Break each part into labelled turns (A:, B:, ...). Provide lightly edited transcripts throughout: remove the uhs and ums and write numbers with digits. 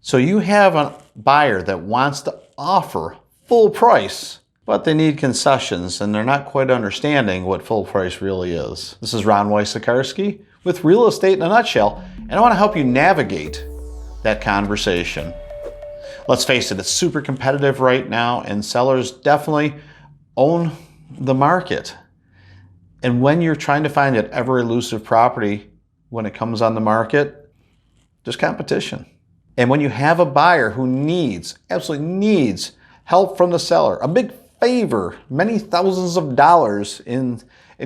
A: So you have a buyer that wants to offer full price, but they need concessions and they're not quite understanding what full price really is. This is Ron Wysocarski with Real Estate in a Nutshell, and I want to help you navigate that conversation. Let's face it, it's super competitive right now, and sellers definitely own the market. And when you're trying to find that ever elusive property when it comes on the market, there's competition. And when you have a buyer who absolutely needs help from the seller, a big favor, many thousands of dollars in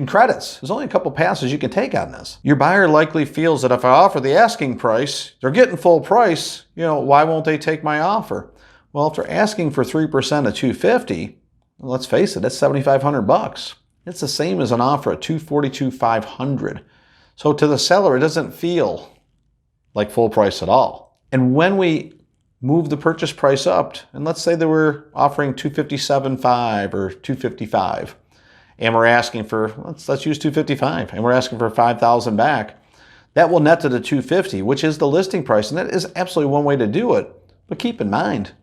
A: credits, there's only a couple passes you can take on this. Your buyer likely feels that if I offer the asking price, they're getting full price, why won't they take my offer? Well, if they're asking for 3% of $250, well, let's face it, that's $7,500. It's the same as an offer at $242,500. So to the seller, it doesn't feel like full price at all. And when we move the purchase price up, and let's say that we're offering $257,500 or $255,000, and we're asking for, let's use $255,000, and we're asking for $5,000 back, that will net to the $250,000, which is the listing price, and that is absolutely one way to do it. But keep in mind,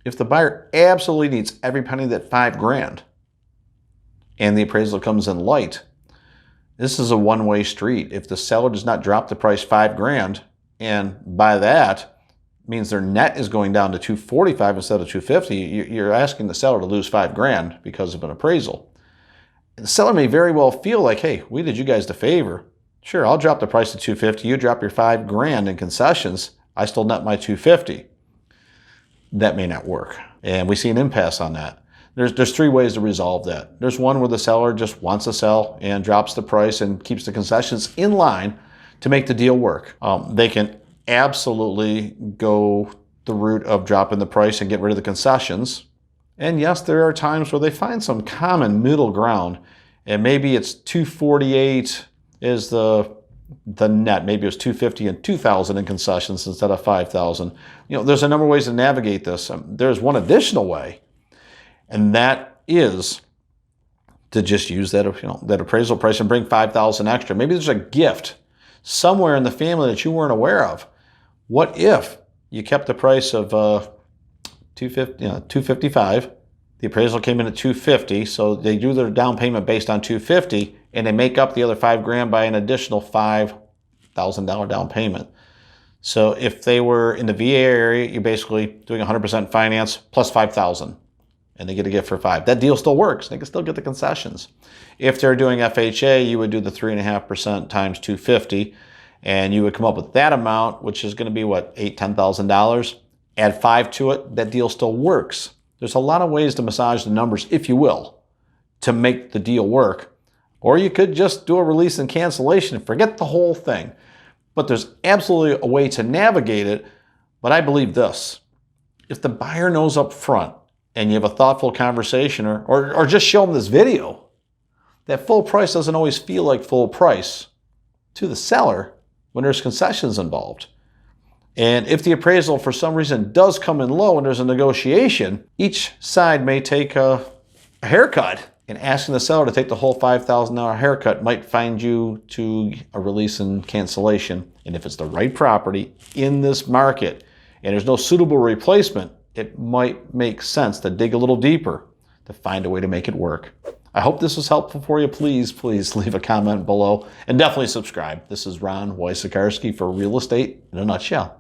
A: if the buyer absolutely needs every penny of that $5,000, and the appraisal comes in light, this is a one-way street. If the seller does not drop the price $5,000, and by that means their net is going down to $245,000 instead of $250,000, you're asking the seller to lose $5,000 because of an appraisal. And the seller may very well feel like, hey, we did you guys the favor. Sure, I'll drop the price to $250,000. You drop your $5,000 in concessions. I still net my $250,000. That may not work. And we see an impasse on that. There's three ways to resolve that. There's one where the seller just wants to sell and drops the price and keeps the concessions in line to make the deal work. They can absolutely go the route of dropping the price and get rid of the concessions. And yes, there are times where they find some common middle ground, and maybe it's $248,000 is the net. Maybe it was $250,000 and $2,000 in concessions instead of $5,000. There's a number of ways to navigate this. There's one additional way, and that is to just use that appraisal price and bring $5,000 extra. Maybe there's a gift somewhere in the family that you weren't aware of. What if you kept the price of $255,000, the appraisal came in at $250,000, so they do their down payment based on $250,000, and they make up the other $5,000 by an additional $5,000 down payment. So if they were in the VA area, you're basically doing 100% finance plus $5,000, and they get a gift for $5,000. That deal still works. They can still get the concessions. If they're doing FHA, you would do the 3.5% times $250,000, and you would come up with that amount, which is going to be what, $8,000, $10,000. Add $5,000 to it. That deal still works. There's a lot of ways to massage the numbers, if you will, to make the deal work. Or you could just do a release and cancellation and forget the whole thing. But there's absolutely a way to navigate it. But I believe this: if the buyer knows up front, and you have a thoughtful conversation, or just show them this video, that full price doesn't always feel like full price to the seller when there's concessions involved. And if the appraisal for some reason does come in low and there's a negotiation, each side may take a haircut, and asking the seller to take the whole $5,000 haircut might find you to a release and cancellation. And if it's the right property in this market and there's no suitable replacement, it might make sense to dig a little deeper to find a way to make it work. I hope this was helpful for you. Please leave a comment below, and definitely subscribe. This is Ron Wysocarski for Real Estate in a Nutshell.